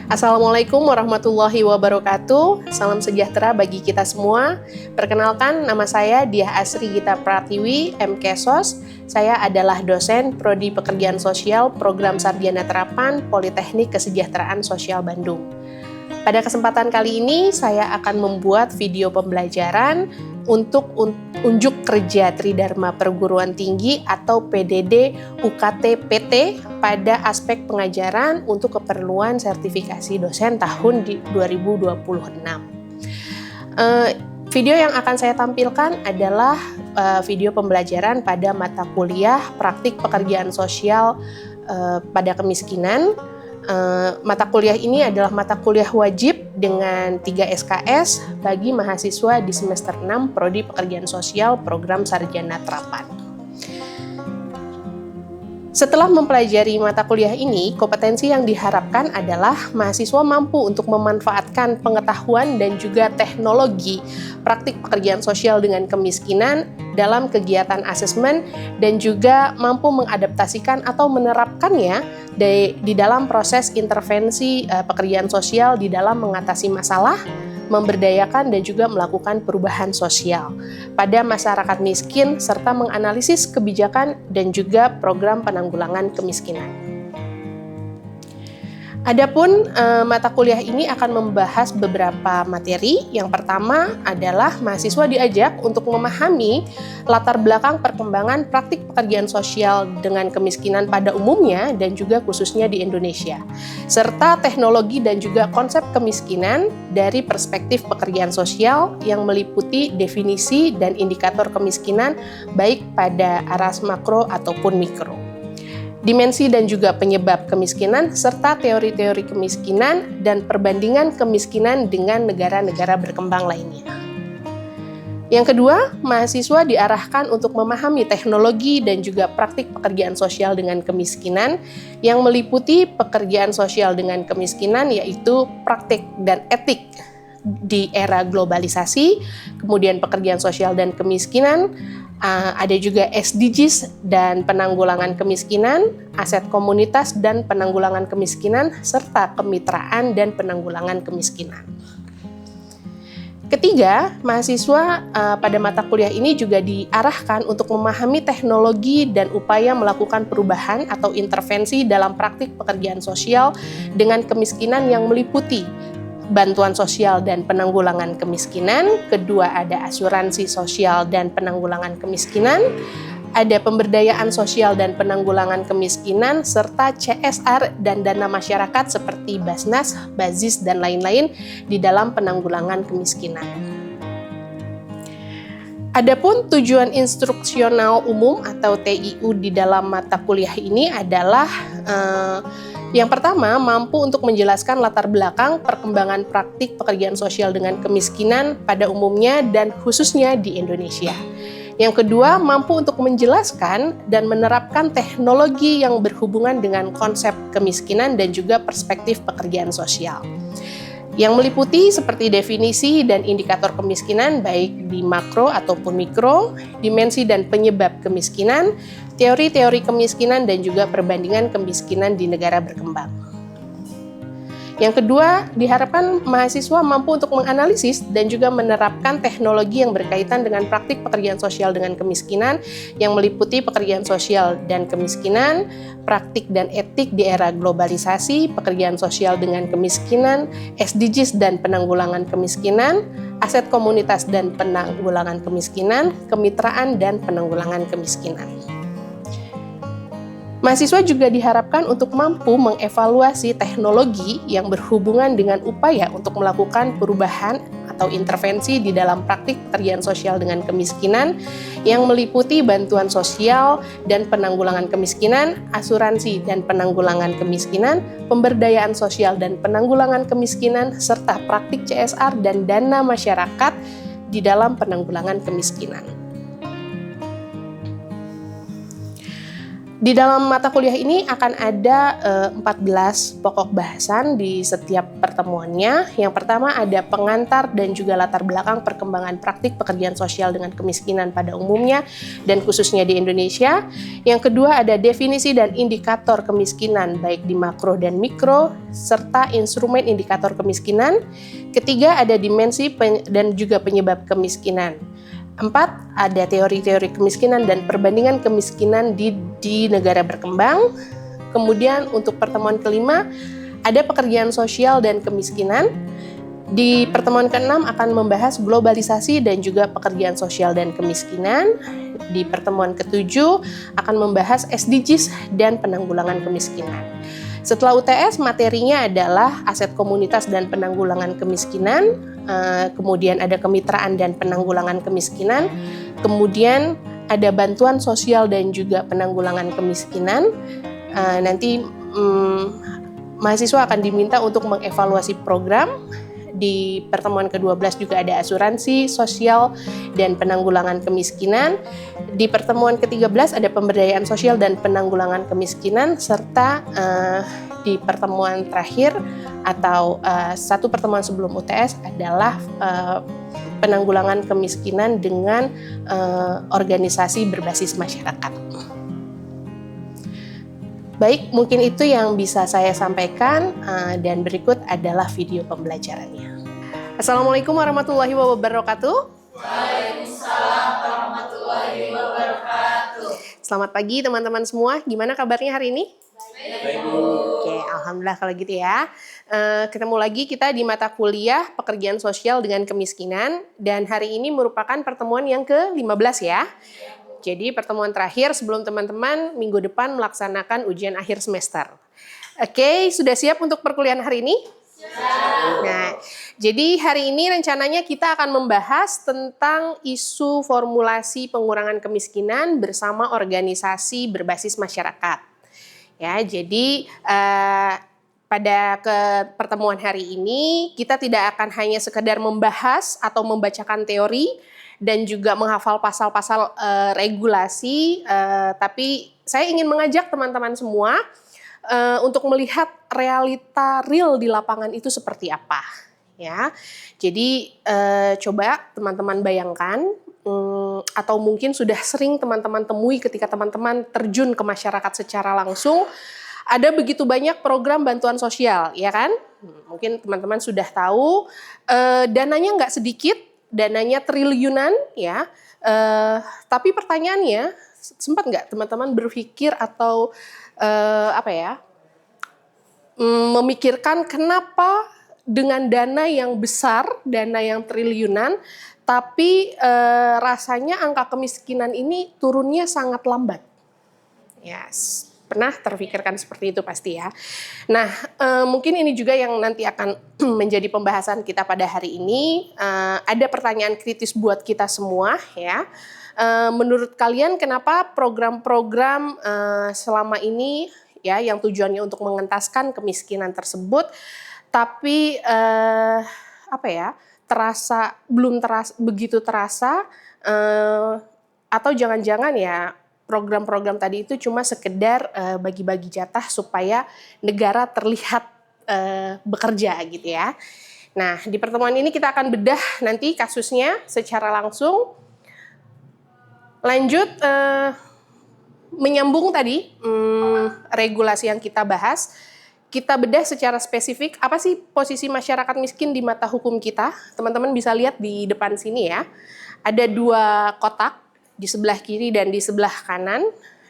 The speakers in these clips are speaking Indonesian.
Assalamualaikum warahmatullahi wabarakatuh. Salam sejahtera bagi kita semua. Perkenalkan, nama saya Diah Asri Gita Pratiwi, MKSOS. Saya adalah dosen Prodi Pekerjaan Sosial Program Sarjana Terapan Politeknik Kesejahteraan Sosial Bandung. Pada kesempatan kali ini, saya akan membuat video pembelajaran untuk unjuk kerja Tridharma Perguruan Tinggi atau PDD UKT PT pada aspek pengajaran untuk keperluan sertifikasi dosen tahun 2026. Video yang akan saya tampilkan adalah video pembelajaran pada mata kuliah Praktik Pekerjaan Sosial pada Kemiskinan. Mata kuliah ini adalah mata kuliah wajib dengan 3 SKS bagi mahasiswa di semester 6 Prodi Pekerjaan Sosial Program Sarjana Terapan. Setelah mempelajari mata kuliah ini, kompetensi yang diharapkan adalah mahasiswa mampu untuk memanfaatkan pengetahuan dan juga teknologi praktik pekerjaan sosial dengan kemiskinan dalam kegiatan asesmen dan juga mampu mengadaptasikan atau menerapkannya di dalam proses intervensi pekerjaan sosial di dalam mengatasi masalah, memberdayakan dan juga melakukan perubahan sosial pada masyarakat miskin serta menganalisis kebijakan dan juga program penanggulangan kemiskinan. Adapun mata kuliah ini akan membahas beberapa materi. Yang pertama adalah mahasiswa diajak untuk memahami latar belakang perkembangan praktik pekerjaan sosial dengan kemiskinan pada umumnya dan juga khususnya di Indonesia, serta teknologi dan juga konsep kemiskinan dari perspektif pekerjaan sosial yang meliputi definisi dan indikator kemiskinan baik pada aras makro ataupun mikro, dimensi dan juga penyebab kemiskinan, serta teori-teori kemiskinan dan perbandingan kemiskinan dengan negara-negara berkembang lainnya. Yang kedua, mahasiswa diarahkan untuk memahami teknologi dan juga praktik pekerjaan sosial dengan kemiskinan yang meliputi pekerjaan sosial dengan kemiskinan, yaitu praktik dan etik di era globalisasi, kemudian pekerjaan sosial dan kemiskinan, ada juga SDGs dan penanggulangan kemiskinan, aset komunitas dan penanggulangan kemiskinan, serta kemitraan dan penanggulangan kemiskinan. Ketiga, mahasiswa pada mata kuliah ini juga diarahkan untuk memahami teknologi dan upaya melakukan perubahan atau intervensi dalam praktik pekerjaan sosial dengan kemiskinan yang meliputi bantuan sosial dan penanggulangan kemiskinan, kedua ada asuransi sosial dan penanggulangan kemiskinan, ada pemberdayaan sosial dan penanggulangan kemiskinan, serta CSR dan dana masyarakat seperti Basnas, Bazis, dan lain-lain di dalam penanggulangan kemiskinan. Adapun tujuan instruksional umum atau TIU di dalam mata kuliah ini adalah yang pertama, mampu untuk menjelaskan latar belakang perkembangan praktik pekerjaan sosial dengan kemiskinan pada umumnya dan khususnya di Indonesia. Yang kedua, mampu untuk menjelaskan dan menerapkan teknologi yang berhubungan dengan konsep kemiskinan dan juga perspektif pekerjaan sosial, yang meliputi seperti definisi dan indikator kemiskinan baik di makro ataupun mikro, dimensi dan penyebab kemiskinan, teori-teori kemiskinan dan juga perbandingan kemiskinan di negara berkembang. Yang kedua, diharapkan mahasiswa mampu untuk menganalisis dan juga menerapkan teknologi yang berkaitan dengan praktik pekerjaan sosial dengan kemiskinan yang meliputi pekerjaan sosial dan kemiskinan, praktik dan etik di era globalisasi, pekerjaan sosial dengan kemiskinan, SDGs dan penanggulangan kemiskinan, aset komunitas dan penanggulangan kemiskinan, kemitraan dan penanggulangan kemiskinan. Mahasiswa juga diharapkan untuk mampu mengevaluasi teknologi yang berhubungan dengan upaya untuk melakukan perubahan atau intervensi di dalam praktik pekerjaan sosial dengan kemiskinan yang meliputi bantuan sosial dan penanggulangan kemiskinan, asuransi dan penanggulangan kemiskinan, pemberdayaan sosial dan penanggulangan kemiskinan, serta praktik CSR dan dana masyarakat di dalam penanggulangan kemiskinan. Di dalam mata kuliah ini akan ada 14 pokok bahasan di setiap pertemuannya. Yang pertama ada pengantar dan juga latar belakang perkembangan praktik pekerjaan sosial dengan kemiskinan pada umumnya dan khususnya di Indonesia. Yang kedua ada definisi dan indikator kemiskinan baik di makro dan mikro serta instrumen indikator kemiskinan. Ketiga ada dimensi dan juga penyebab kemiskinan. 4. Ada teori-teori kemiskinan dan perbandingan kemiskinan di negara berkembang. Kemudian untuk pertemuan kelima, ada pekerjaan sosial dan kemiskinan. Di pertemuan keenam akan membahas globalisasi dan juga pekerjaan sosial dan kemiskinan. Di pertemuan ketujuh akan membahas SDGs dan penanggulangan kemiskinan. Setelah UTS, materinya adalah aset komunitas dan penanggulangan kemiskinan, kemudian ada kemitraan dan penanggulangan kemiskinan, kemudian ada bantuan sosial dan juga penanggulangan kemiskinan. Nanti mahasiswa akan diminta untuk mengevaluasi program. Di pertemuan ke-12 juga ada asuransi sosial dan penanggulangan kemiskinan. Di pertemuan ke-13 ada pemberdayaan sosial dan penanggulangan kemiskinan, serta di pertemuan terakhir atau satu pertemuan sebelum UTS adalah penanggulangan kemiskinan dengan organisasi berbasis masyarakat. Baik, mungkin itu yang bisa saya sampaikan dan berikut adalah video pembelajarannya. Assalamualaikum warahmatullahi wabarakatuh. Waalaikumsalam warahmatullahi wabarakatuh. Selamat pagi teman-teman semua, gimana kabarnya hari ini? Baik, Bu. Oke, alhamdulillah kalau gitu ya. Ketemu lagi kita di mata kuliah pekerjaan sosial dengan kemiskinan dan hari ini merupakan pertemuan yang ke-15 ya. Jadi pertemuan terakhir sebelum teman-teman minggu depan melaksanakan ujian akhir semester. Oke, sudah siap untuk perkuliahan hari ini? Siap. Nah, jadi hari ini rencananya kita akan membahas tentang isu formulasi pengurangan kemiskinan bersama organisasi berbasis masyarakat. Ya, jadi pada pertemuan hari ini kita tidak akan hanya sekedar membahas atau membacakan teori dan juga menghafal pasal-pasal regulasi, tapi saya ingin mengajak teman-teman semua untuk melihat realita real di lapangan itu seperti apa. Ya, jadi coba teman-teman bayangkan atau mungkin sudah sering teman-teman temui ketika teman-teman terjun ke masyarakat secara langsung, ada begitu banyak program bantuan sosial, ya kan? Mungkin teman-teman sudah tahu, dananya nggak sedikit, dananya triliunan, ya. Tapi pertanyaannya, sempat nggak teman-teman berpikir atau memikirkan kenapa dengan dana yang besar, dana yang triliunan, tapi rasanya angka kemiskinan ini turunnya sangat lambat. Yes. Pernah terpikirkan seperti itu pasti ya. Nah, mungkin ini juga yang nanti akan menjadi pembahasan kita pada hari ini. Ada pertanyaan kritis buat kita semua ya. Menurut kalian kenapa program-program selama ini ya yang tujuannya untuk mengentaskan kemiskinan tersebut, tapi belum begitu terasa, atau jangan-jangan ya program-program tadi itu cuma sekedar bagi-bagi jatah supaya negara terlihat bekerja gitu ya. Nah, di pertemuan ini kita akan bedah nanti kasusnya secara langsung. Lanjut, menyambung tadi regulasi yang kita bahas, kita bedah secara spesifik apa sih posisi masyarakat miskin di mata hukum kita. Teman-teman bisa lihat di depan sini ya. Ada 2 kotak, di sebelah kiri dan di sebelah kanan.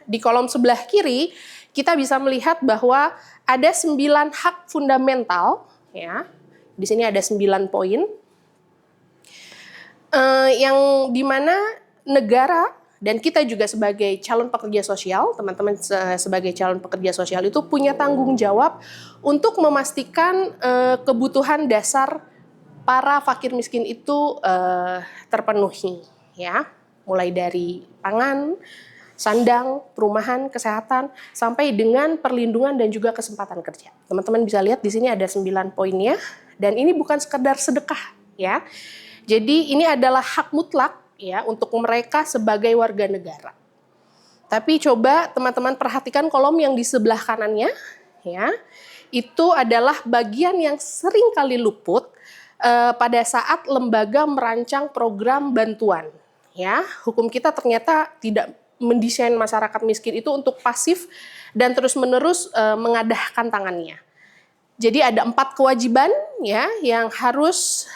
Di kolom sebelah kiri kita bisa melihat bahwa ada 9 hak fundamental ya. Di sini ada 9 poin yang dimana negara dan kita juga sebagai calon pekerja sosial, teman-teman sebagai calon pekerja sosial itu punya tanggung jawab untuk memastikan kebutuhan dasar para fakir miskin itu terpenuhi ya. Mulai dari pangan, sandang, perumahan, kesehatan, sampai dengan perlindungan dan juga kesempatan kerja. Teman-teman bisa lihat di sini ada 9 poinnya, dan ini bukan sekedar sedekah ya. Jadi ini adalah hak mutlak ya untuk mereka sebagai warga negara. Tapi coba teman-teman perhatikan kolom yang di sebelah kanannya, ya. Itu adalah bagian yang sering kali luput pada saat lembaga merancang program bantuan. Ya, hukum kita ternyata tidak mendesain masyarakat miskin itu untuk pasif dan terus-menerus mengadahkan tangannya. Jadi ada 4 kewajiban ya yang harus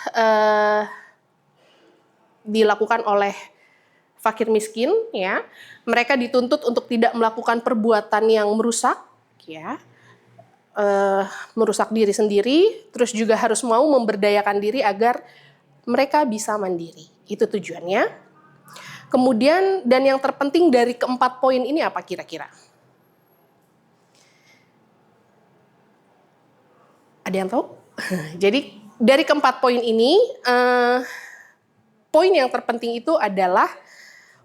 dilakukan oleh fakir miskin ya. Mereka dituntut untuk tidak melakukan perbuatan yang merusak ya. Merusak diri sendiri, terus juga harus mau memberdayakan diri agar mereka bisa mandiri. Itu tujuannya. Kemudian dan yang terpenting dari keempat poin ini apa kira-kira? Ada yang tahu? Jadi dari keempat poin ini, poin yang terpenting itu adalah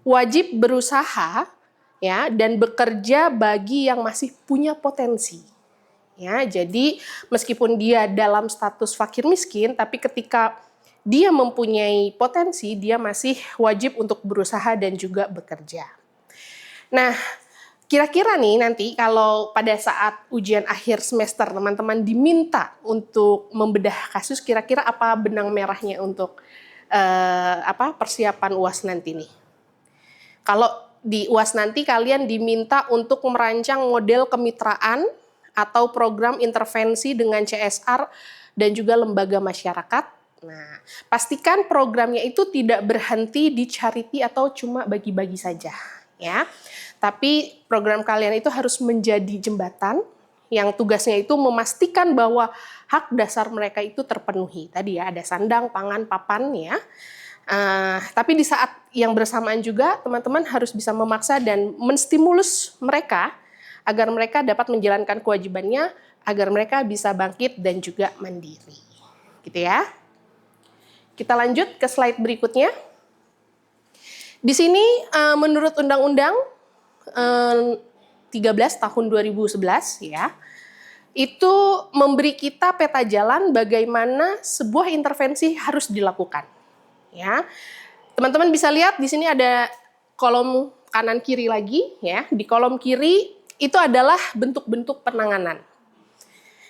wajib berusaha ya dan bekerja bagi yang masih punya potensi. Ya, jadi meskipun dia dalam status fakir miskin, tapi ketika dia mempunyai potensi, dia masih wajib untuk berusaha dan juga bekerja. Nah, kira-kira nih nanti kalau pada saat ujian akhir semester teman-teman diminta untuk membedah kasus, kira-kira apa benang merahnya untuk persiapan UAS nanti nih? Kalau di UAS nanti kalian diminta untuk merancang model kemitraan atau program intervensi dengan CSR dan juga lembaga masyarakat. Nah, pastikan programnya itu tidak berhenti di charity atau cuma bagi-bagi saja, ya. Tapi program kalian itu harus menjadi jembatan yang tugasnya itu memastikan bahwa hak dasar mereka itu terpenuhi. Tadi ya ada sandang, pangan, papan ya. Tapi di saat yang bersamaan juga teman-teman harus bisa memaksa dan menstimulus mereka agar mereka dapat menjalankan kewajibannya, agar mereka bisa bangkit dan juga mandiri. Gitu ya. Kita lanjut ke slide berikutnya. Di sini menurut Undang-Undang 13 tahun 2011 ya, itu memberi kita peta jalan bagaimana sebuah intervensi harus dilakukan. Ya, teman-teman bisa lihat di sini ada kolom kanan kiri lagi ya. Di kolom kiri itu adalah bentuk-bentuk penanganan.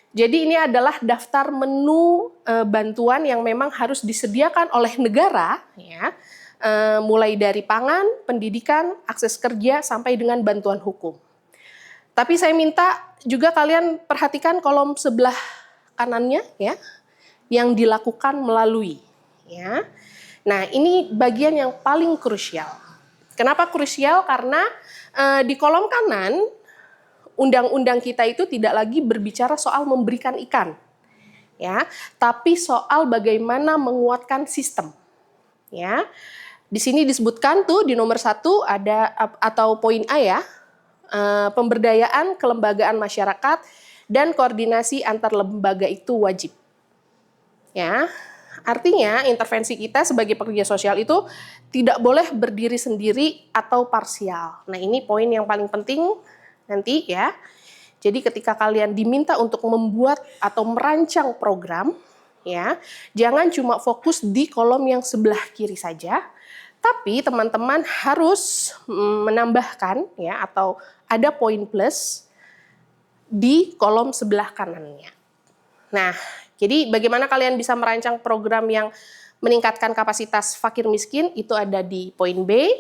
Jadi ini adalah daftar menu bantuan yang memang harus disediakan oleh negara ya. Mulai dari pangan, pendidikan, akses kerja, sampai dengan bantuan hukum. Tapi saya minta juga kalian perhatikan kolom sebelah kanannya ya, yang dilakukan melalui. Ya. Nah ini bagian yang paling krusial. Kenapa krusial? Karena di kolom kanan, undang-undang kita itu tidak lagi berbicara soal memberikan ikan. Ya, tapi soal bagaimana menguatkan sistem. Ya. Di sini disebutkan tuh di nomor 1 ada atau poin A ya, pemberdayaan kelembagaan masyarakat dan koordinasi antar lembaga itu wajib. Ya, artinya intervensi kita sebagai pekerja sosial itu tidak boleh berdiri sendiri atau parsial. Nah ini poin yang paling penting nanti ya. Jadi ketika kalian diminta untuk membuat atau merancang program, ya, jangan cuma fokus di kolom yang sebelah kiri saja. Tapi teman-teman harus menambahkan ya atau ada poin plus di kolom sebelah kanannya. Nah, jadi bagaimana kalian bisa merancang program yang meningkatkan kapasitas fakir miskin itu ada di poin B.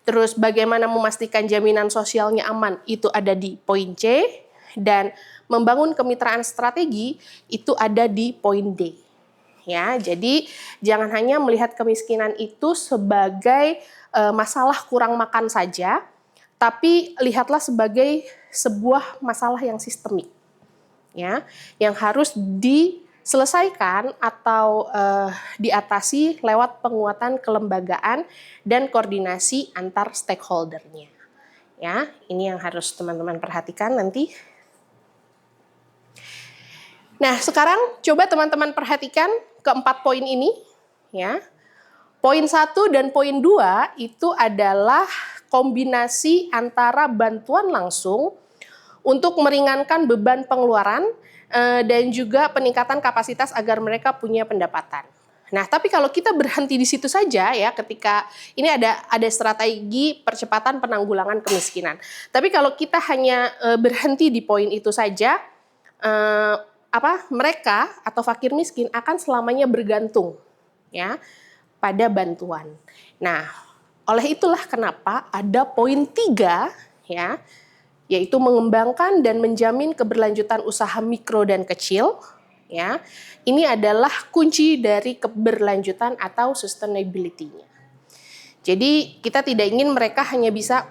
Terus bagaimana memastikan jaminan sosialnya aman itu ada di poin C. Dan membangun kemitraan strategi itu ada di poin D. Ya, jadi jangan hanya melihat kemiskinan itu sebagai masalah kurang makan saja, tapi lihatlah sebagai sebuah masalah yang sistemik, ya, yang harus diselesaikan atau diatasi lewat penguatan kelembagaan dan koordinasi antar stakeholdernya. Ya, ini yang harus teman-teman perhatikan nanti. Nah, sekarang coba teman-teman perhatikan keempat poin ini ya. Poin 1 dan poin 2 itu adalah kombinasi antara bantuan langsung untuk meringankan beban pengeluaran dan juga peningkatan kapasitas agar mereka punya pendapatan. Nah, tapi kalau kita berhenti di situ saja ya, ketika ini ada strategi percepatan penanggulangan kemiskinan. Tapi kalau kita hanya berhenti di poin itu saja, mereka atau fakir miskin akan selamanya bergantung ya pada bantuan. Nah, oleh itulah kenapa ada poin 3 ya, yaitu mengembangkan dan menjamin keberlanjutan usaha mikro dan kecil. Ya, ini adalah kunci dari keberlanjutan atau sustainability-nya. Jadi kita tidak ingin mereka hanya bisa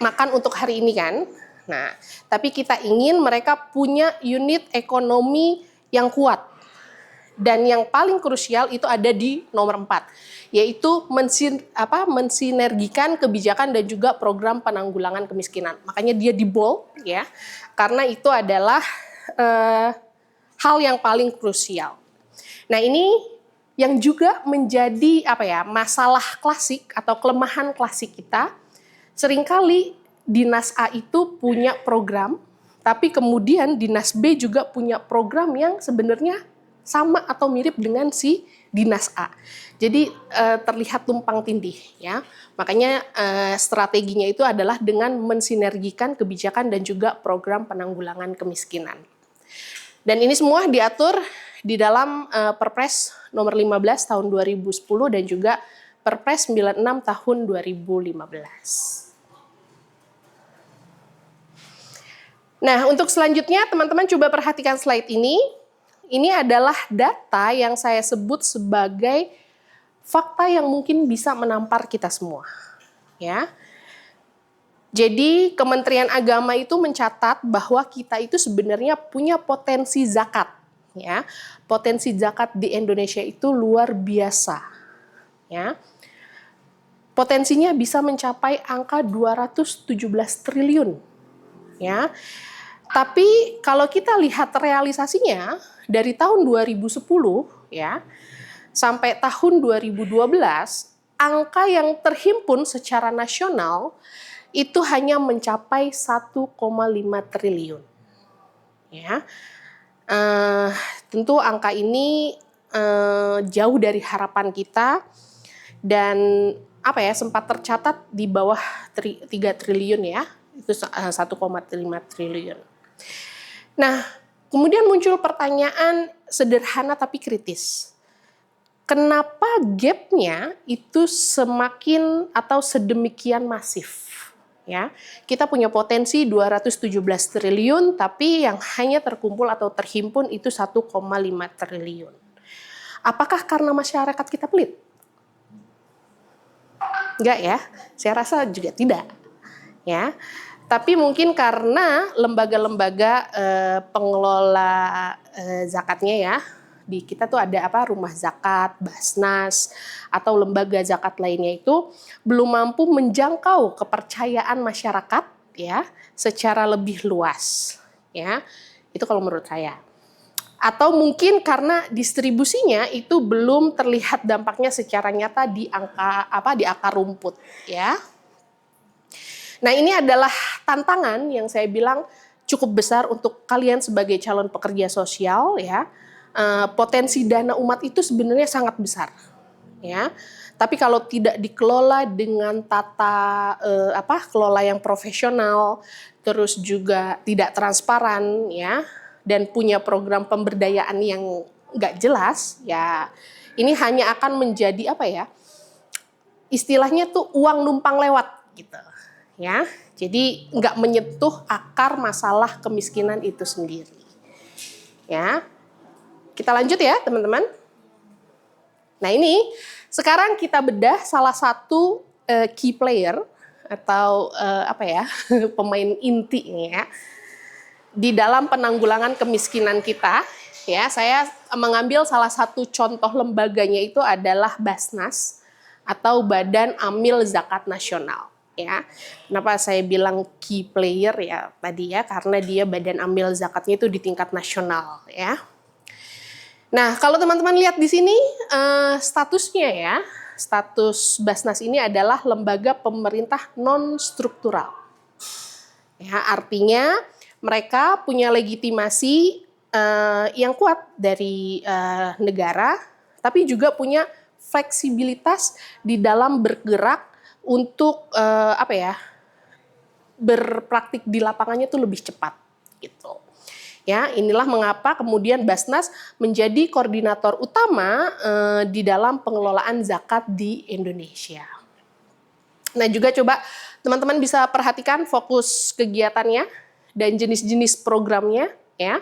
makan untuk hari ini kan. Nah, tapi kita ingin mereka punya unit ekonomi yang kuat. Dan yang paling krusial itu ada di nomor 4, yaitu mensinergikan kebijakan dan juga program penanggulangan kemiskinan. Makanya dia di bold ya, karena itu adalah hal yang paling krusial. Nah, ini yang juga menjadi masalah klasik atau kelemahan klasik kita. Seringkali Dinas A itu punya program, tapi kemudian Dinas B juga punya program yang sebenarnya sama atau mirip dengan si Dinas A. Jadi terlihat tumpang tindih ya. Makanya strateginya itu adalah dengan mensinergikan kebijakan dan juga program penanggulangan kemiskinan. Dan ini semua diatur di dalam Perpres nomor 15 tahun 2010 dan juga Perpres 96 tahun 2015. Nah, untuk selanjutnya teman-teman coba perhatikan slide ini. Ini adalah data yang saya sebut sebagai fakta yang mungkin bisa menampar kita semua. Ya. Jadi Kementerian Agama itu mencatat bahwa kita itu sebenarnya punya potensi zakat. Ya, potensi zakat di Indonesia itu luar biasa. Ya, potensinya bisa mencapai angka 217 triliun. Ya, tapi kalau kita lihat realisasinya dari tahun 2010 ya sampai tahun 2012, angka yang terhimpun secara nasional itu hanya mencapai 1,5 triliun. Ya, tentu angka ini jauh dari harapan kita dan sempat tercatat di bawah 3 triliun ya, itu 1,5 triliun. Nah, kemudian muncul pertanyaan sederhana tapi kritis. Kenapa gap-nya itu semakin atau sedemikian masif? Ya, kita punya potensi 217 triliun, tapi yang hanya terkumpul atau terhimpun itu 1,5 triliun. Apakah karena masyarakat kita pelit? Enggak ya, saya rasa juga tidak. Ya, tapi mungkin karena lembaga-lembaga pengelola zakatnya ya, di kita tuh ada rumah zakat, Basnas, atau lembaga zakat lainnya itu belum mampu menjangkau kepercayaan masyarakat ya secara lebih luas ya. Itu kalau menurut saya. Atau mungkin karena distribusinya itu belum terlihat dampaknya secara nyata di akar rumput ya. Nah, ini adalah tantangan yang saya bilang cukup besar untuk kalian sebagai calon pekerja sosial ya. Potensi dana umat itu sebenarnya sangat besar, ya. Tapi kalau tidak dikelola dengan tata kelola yang profesional, terus juga tidak transparan, ya, dan punya program pemberdayaan yang nggak jelas, ya, ini hanya akan menjadi istilahnya tuh uang numpang lewat, gitu, ya. Jadi nggak menyentuh akar masalah kemiskinan itu sendiri, ya. Kita lanjut ya teman-teman. Nah ini sekarang kita bedah salah satu key player atau pemain inti ya di dalam penanggulangan kemiskinan kita. Ya, saya mengambil salah satu contoh lembaganya itu adalah Basnas atau Badan Amil Zakat Nasional. Ya, kenapa saya bilang key player ya tadi ya, karena dia badan amil zakatnya itu di tingkat nasional ya. Nah, kalau teman-teman lihat di sini statusnya ya, status Basnas ini adalah lembaga pemerintah non-struktural. Ya, artinya mereka punya legitimasi yang kuat dari negara, tapi juga punya fleksibilitas di dalam bergerak untuk berpraktik di lapangannya itu lebih cepat gitu. Ya, inilah mengapa kemudian Basnas menjadi koordinator utama di dalam pengelolaan zakat di Indonesia. Nah, juga coba teman-teman bisa perhatikan fokus kegiatannya dan jenis-jenis programnya ya.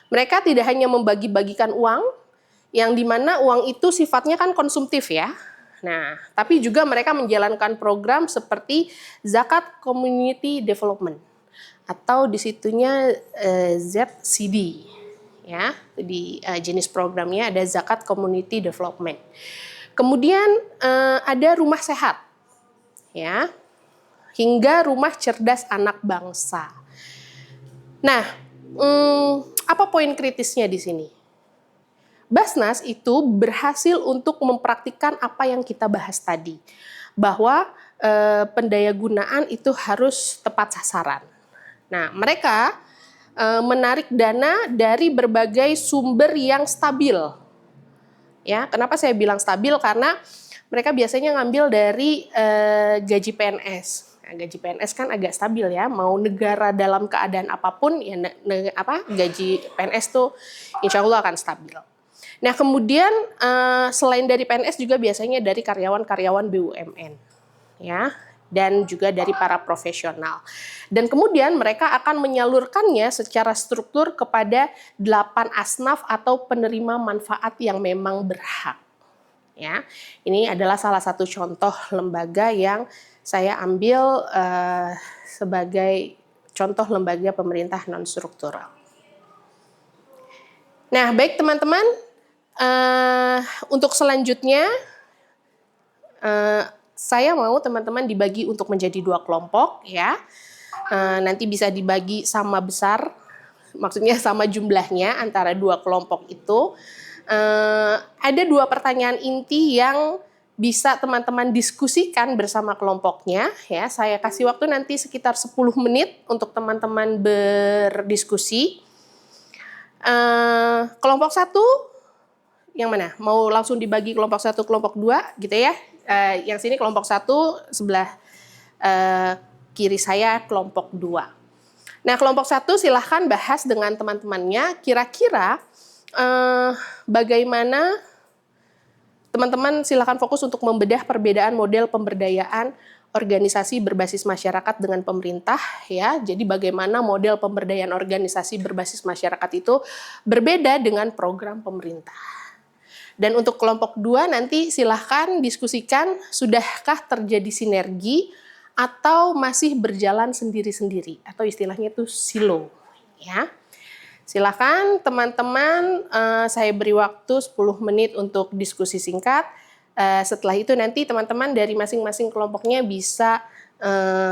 Mereka tidak hanya membagi-bagikan uang, yang dimana uang itu sifatnya kan konsumtif ya. Nah, tapi juga mereka menjalankan program seperti Zakat Community Development atau disitunya ZCD ya. Di jenis programnya ada Zakat Community Development. Kemudian ada rumah sehat ya, hingga rumah cerdas anak bangsa. Nah, apa poin kritisnya di sini? Basnas itu berhasil untuk mempraktikkan apa yang kita bahas tadi, bahwa pendayagunaan itu harus tepat sasaran. Nah, mereka menarik dana dari berbagai sumber yang stabil. Ya, kenapa saya bilang stabil? Karena mereka biasanya ngambil dari gaji PNS. Nah, gaji PNS kan agak stabil ya, mau negara dalam keadaan apapun ya gaji PNS tuh insya Allah akan stabil. Nah, kemudian selain dari PNS juga biasanya dari karyawan-karyawan BUMN ya, dan juga dari para profesional. Dan kemudian mereka akan menyalurkannya secara struktur kepada 8 asnaf atau penerima manfaat yang memang berhak. Ya, ini adalah salah satu contoh lembaga yang saya ambil sebagai contoh lembaga pemerintah non struktural. Nah, baik teman-teman, untuk selanjutnya saya mau teman-teman dibagi untuk menjadi 2 kelompok ya. Nanti bisa dibagi sama besar, maksudnya sama jumlahnya antara 2 kelompok itu. Ada 2 pertanyaan inti yang bisa teman-teman diskusikan bersama kelompoknya ya. Saya kasih waktu nanti sekitar 10 menit untuk teman-teman berdiskusi. Kelompok 1 yang mana? Mau langsung dibagi kelompok 1, kelompok 2 gitu ya. Yang sini kelompok 1, sebelah kiri saya kelompok 2. Nah, kelompok 1 silahkan bahas dengan teman-temannya kira-kira bagaimana teman-teman silahkan fokus untuk membedah perbedaan model pemberdayaan organisasi berbasis masyarakat dengan pemerintah ya. Jadi bagaimana model pemberdayaan organisasi berbasis masyarakat itu berbeda dengan program pemerintah. Dan untuk kelompok 2 nanti silahkan diskusikan sudahkah terjadi sinergi atau masih berjalan sendiri-sendiri atau istilahnya itu silo ya. Silakan teman-teman, saya beri waktu 10 menit untuk diskusi singkat. Setelah itu nanti teman-teman dari masing-masing kelompoknya bisa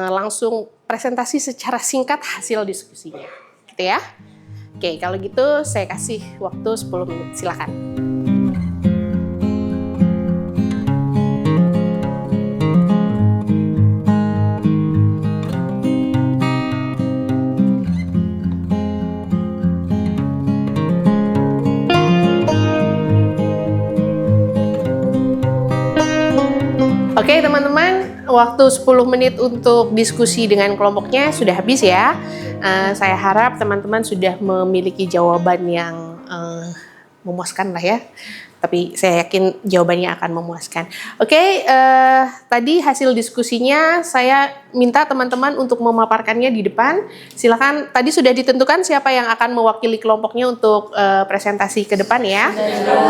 langsung presentasi secara singkat hasil diskusinya, gitu ya. Oke, kalau gitu saya kasih waktu 10 menit, silakan. Oke teman-teman, waktu 10 menit untuk diskusi dengan kelompoknya sudah habis ya. Saya harap teman-teman sudah memiliki jawaban yang memuaskan lah ya. Tapi saya yakin jawabannya akan memuaskan. Oke, tadi hasil diskusinya saya minta teman-teman untuk memaparkannya di depan. Silakan, tadi sudah ditentukan siapa yang akan mewakili kelompoknya untuk presentasi ke depan ya.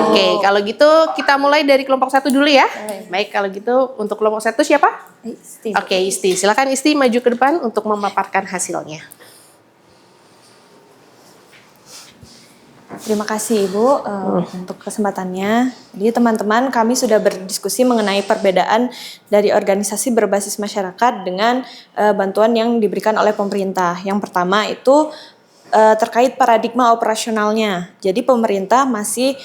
Oke, kalau gitu kita mulai dari kelompok 1 dulu ya. Baik, kalau gitu untuk kelompok 1 siapa? Isti. Oke, Isti. Silakan Isti maju ke depan untuk memaparkan hasilnya. Terima kasih Ibu untuk kesempatannya. Jadi teman-teman, kami sudah berdiskusi mengenai perbedaan dari organisasi berbasis masyarakat dengan bantuan yang diberikan oleh pemerintah. Yang pertama itu terkait paradigma operasionalnya. Jadi pemerintah masih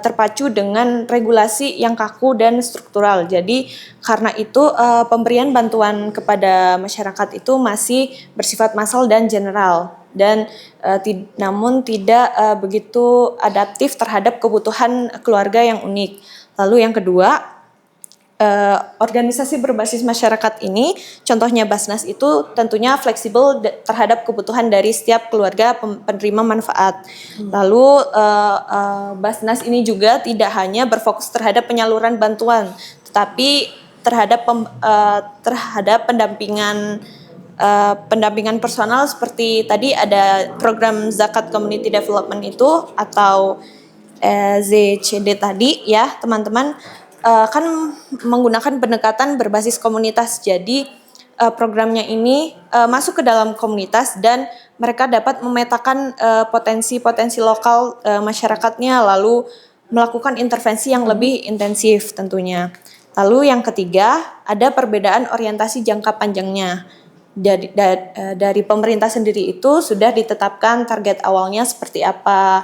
terpacu dengan regulasi yang kaku dan struktural. Jadi karena itu pemberian bantuan kepada masyarakat itu masih bersifat massal dan general. dan namun tidak begitu adaptif terhadap kebutuhan keluarga yang unik. Lalu yang kedua, organisasi berbasis masyarakat ini, contohnya Basnas itu tentunya fleksibel terhadap kebutuhan dari setiap keluarga penerima manfaat. Lalu Basnas ini juga tidak hanya berfokus terhadap penyaluran bantuan, tetapi terhadap pendampingan personal seperti tadi ada program Zakat Community Development itu atau ZCD tadi ya teman-teman. Kan menggunakan pendekatan berbasis komunitas. Jadi programnya ini masuk ke dalam komunitas dan mereka dapat memetakan potensi-potensi lokal masyarakatnya, lalu melakukan intervensi yang lebih intensif tentunya. Lalu yang ketiga, ada perbedaan orientasi jangka panjangnya. Dari pemerintah sendiri itu sudah ditetapkan target awalnya seperti apa,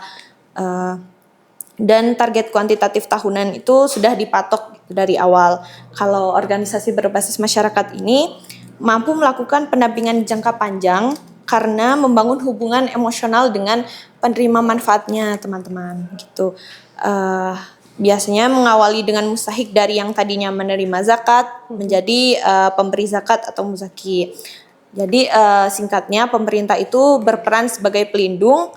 dan target kuantitatif tahunan itu sudah dipatok dari awal. Kalau organisasi berbasis masyarakat ini mampu melakukan pendampingan jangka panjang karena membangun hubungan emosional dengan penerima manfaatnya, teman-teman. Gitu. Biasanya mengawali dengan mustahik dari yang tadinya menerima zakat menjadi pemberi zakat atau muzaki. Jadi singkatnya pemerintah itu berperan sebagai pelindung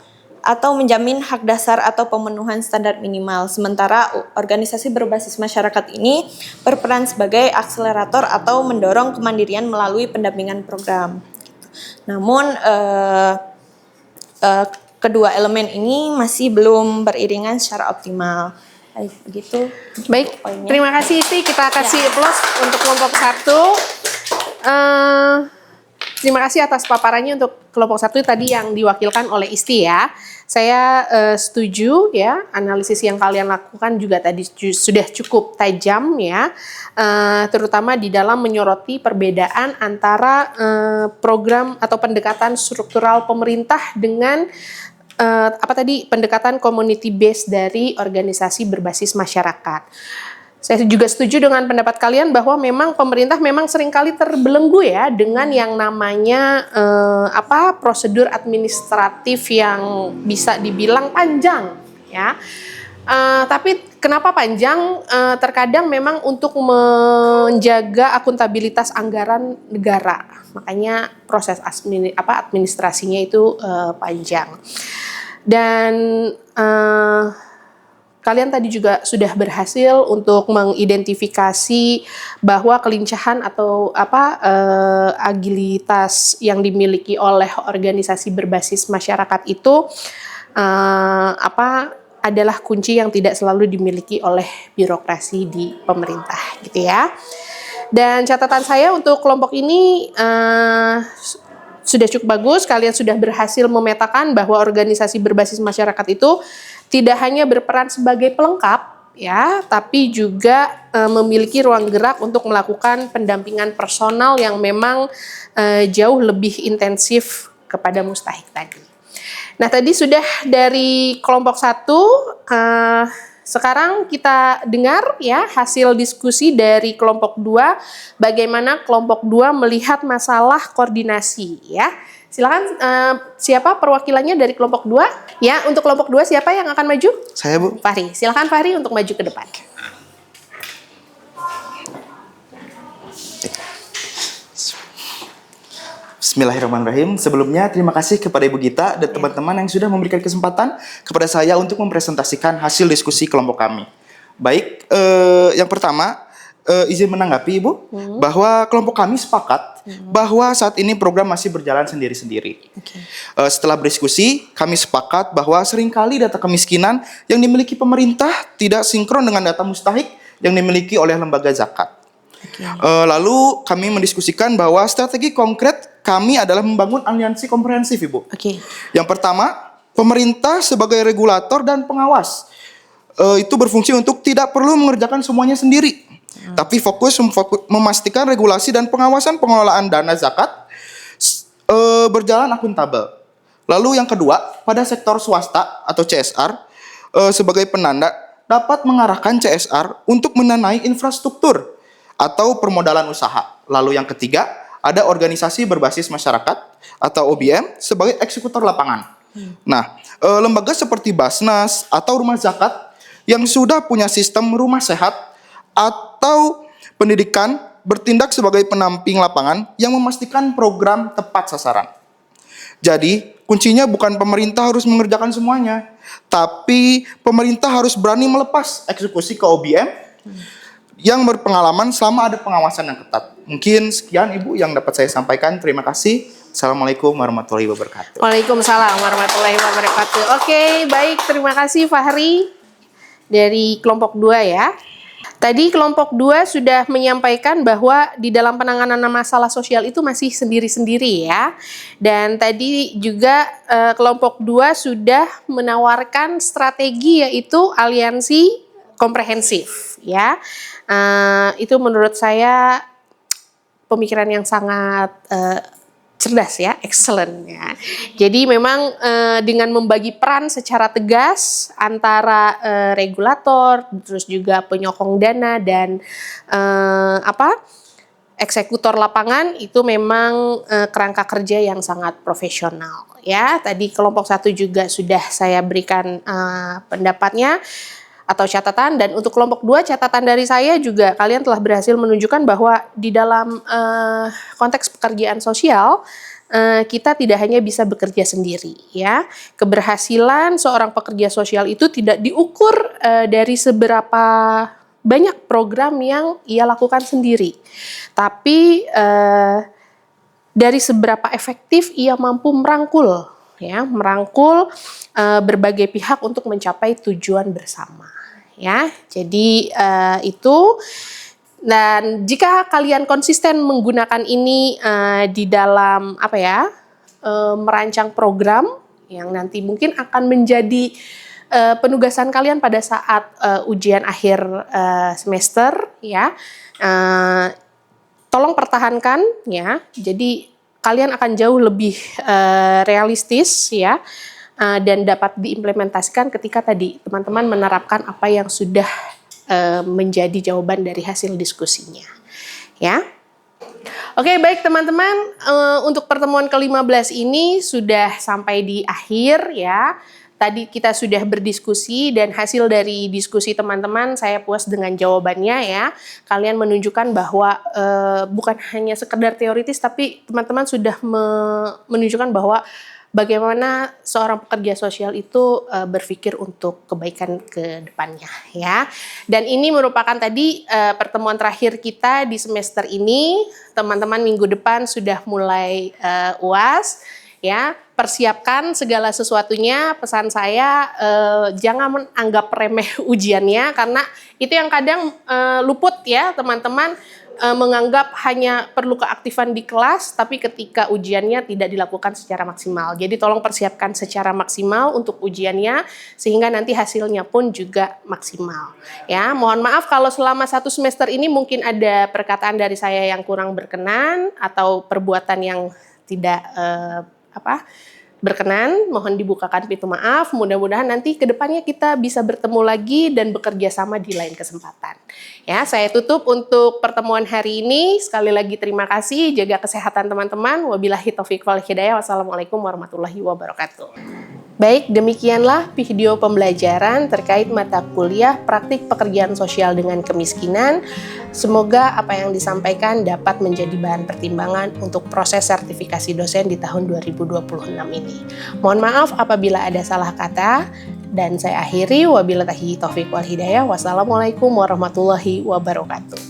atau menjamin hak dasar atau pemenuhan standar minimal. Sementara organisasi berbasis masyarakat ini berperan sebagai akselerator atau mendorong kemandirian melalui pendampingan program. Namun kedua elemen ini masih belum beriringan secara optimal. Baik, begitu. Baik, poinnya. Terima kasih Isti. Kita kasih applause untuk kelompok 1. Terima kasih atas paparannya untuk kelompok 1 tadi yang diwakilkan oleh Isti ya. Saya setuju ya, analisis yang kalian lakukan juga tadi sudah cukup tajam ya, terutama di dalam menyoroti perbedaan antara program atau pendekatan struktural pemerintah dengan pendekatan community based dari organisasi berbasis masyarakat. Saya juga setuju dengan pendapat kalian bahwa memang pemerintah memang seringkali terbelenggu ya dengan yang namanya prosedur administratif yang bisa dibilang panjang ya. Tapi kenapa panjang? Terkadang memang untuk menjaga akuntabilitas anggaran negara, makanya proses administrasinya itu panjang. Dan kalian tadi juga sudah berhasil untuk mengidentifikasi bahwa kelincahan atau agilitas yang dimiliki oleh organisasi berbasis masyarakat itu adalah kunci yang tidak selalu dimiliki oleh birokrasi di pemerintah, gitu ya. Dan catatan saya untuk kelompok ini sudah cukup bagus. Kalian sudah berhasil memetakan bahwa organisasi berbasis masyarakat itu tidak hanya berperan sebagai pelengkap ya, tapi juga memiliki ruang gerak untuk melakukan pendampingan personal yang memang jauh lebih intensif kepada mustahik tadi. Nah, tadi sudah dari kelompok 1, sekarang kita dengar ya hasil diskusi dari kelompok 2, bagaimana kelompok 2 melihat masalah koordinasi ya. Silakan siapa perwakilannya dari kelompok 2? Ya, untuk kelompok 2 siapa yang akan maju? Saya, Bu. Fahri. Silakan Fahri untuk maju ke depan. Bismillahirrahmanirrahim. Sebelumnya terima kasih kepada Ibu Gita dan teman-teman yang sudah memberikan kesempatan kepada saya untuk mempresentasikan hasil diskusi kelompok kami. Baik, yang pertama izin menanggapi Ibu bahwa kelompok kami sepakat bahwa saat ini program masih berjalan sendiri-sendiri. Setelah berdiskusi, kami sepakat bahwa seringkali data kemiskinan yang dimiliki pemerintah tidak sinkron dengan data mustahik yang dimiliki oleh lembaga zakat. Lalu kami mendiskusikan bahwa strategi konkret kami adalah membangun aliansi komprehensif, Ibu. Yang pertama, pemerintah sebagai regulator dan pengawas itu berfungsi untuk tidak perlu mengerjakan semuanya sendiri, tapi fokus memastikan regulasi dan pengawasan pengelolaan dana zakat berjalan akuntabel. Lalu yang kedua, pada sektor swasta atau CSR sebagai penanda dapat mengarahkan CSR untuk mendanai infrastruktur atau permodalan usaha. Lalu yang ketiga ada organisasi berbasis masyarakat atau OBM sebagai eksekutor lapangan. Nah, lembaga seperti Basnas atau Rumah Zakat yang sudah punya sistem rumah sehat atau pendidikan bertindak sebagai penamping lapangan yang memastikan program tepat sasaran. Jadi, kuncinya bukan pemerintah harus mengerjakan semuanya, tapi pemerintah harus berani melepas eksekusi ke OBM yang berpengalaman selama ada pengawasan yang ketat. Mungkin sekian Ibu yang dapat saya sampaikan. Terima kasih. Assalamualaikum warahmatullahi wabarakatuh. Waalaikumsalam warahmatullahi wabarakatuh. Oke, baik. Terima kasih Fahri dari kelompok 2 ya. Tadi kelompok 2 sudah menyampaikan bahwa di dalam penanganan masalah sosial itu masih sendiri-sendiri ya. Dan tadi juga kelompok 2 sudah menawarkan strategi yaitu aliansi komprehensif ya. Itu menurut saya pemikiran yang sangat cerdas ya, excellent ya. Jadi memang dengan membagi peran secara tegas antara regulator, terus juga penyokong dana dan eksekutor lapangan itu memang kerangka kerja yang sangat profesional ya. Tadi kelompok 1 juga sudah saya berikan pendapatnya atau catatan, dan untuk kelompok 2 catatan dari saya juga kalian telah berhasil menunjukkan bahwa di dalam konteks pekerjaan sosial kita tidak hanya bisa bekerja sendiri ya. Keberhasilan seorang pekerja sosial itu tidak diukur dari seberapa banyak program yang ia lakukan sendiri, tapi dari seberapa efektif ia mampu merangkul berbagai pihak untuk mencapai tujuan bersama ya. Jadi itu, dan jika kalian konsisten menggunakan ini di dalam merancang program yang nanti mungkin akan menjadi penugasan kalian pada saat ujian akhir semester ya, tolong pertahankan ya. Jadi kalian akan jauh lebih realistis ya, dan dapat diimplementasikan ketika tadi teman-teman menerapkan apa yang sudah menjadi jawaban dari hasil diskusinya ya. Oke, baik teman-teman, untuk pertemuan ke-15 ini sudah sampai di akhir ya. Tadi kita sudah berdiskusi dan hasil dari diskusi teman-teman saya puas dengan jawabannya ya. Kalian menunjukkan bahwa bukan hanya sekedar teoritis, tapi teman-teman sudah menunjukkan bahwa bagaimana seorang pekerja sosial itu berpikir untuk kebaikan ke depannya ya. Dan ini merupakan tadi pertemuan terakhir kita di semester ini. Teman-teman minggu depan sudah mulai UAS ya. Persiapkan segala sesuatunya. Pesan saya jangan menganggap remeh ujiannya, karena itu yang kadang luput ya teman-teman. Menganggap hanya perlu keaktifan di kelas, tapi ketika ujiannya tidak dilakukan secara maksimal. Jadi tolong persiapkan secara maksimal untuk ujiannya, sehingga nanti hasilnya pun juga maksimal. Ya, mohon maaf kalau selama 1 semester ini mungkin ada perkataan dari saya yang kurang berkenan atau perbuatan yang tidak berkenan, mohon dibukakan pintu maaf. Mudah-mudahan nanti ke depannya kita bisa bertemu lagi dan bekerja sama di lain kesempatan. Ya, saya tutup untuk pertemuan hari ini. Sekali lagi terima kasih, jaga kesehatan teman-teman. Wabillahi taufiq wal hidayah. Wassalamualaikum warahmatullahi wabarakatuh. Baik, demikianlah video pembelajaran terkait mata kuliah praktik pekerjaan sosial dengan kemiskinan. Semoga apa yang disampaikan dapat menjadi bahan pertimbangan untuk proses sertifikasi dosen di tahun 2026 ini. Mohon maaf apabila ada salah kata, dan saya akhiri wabillahi taufiq wal hidayah. Wassalamualaikum warahmatullahi wabarakatuh.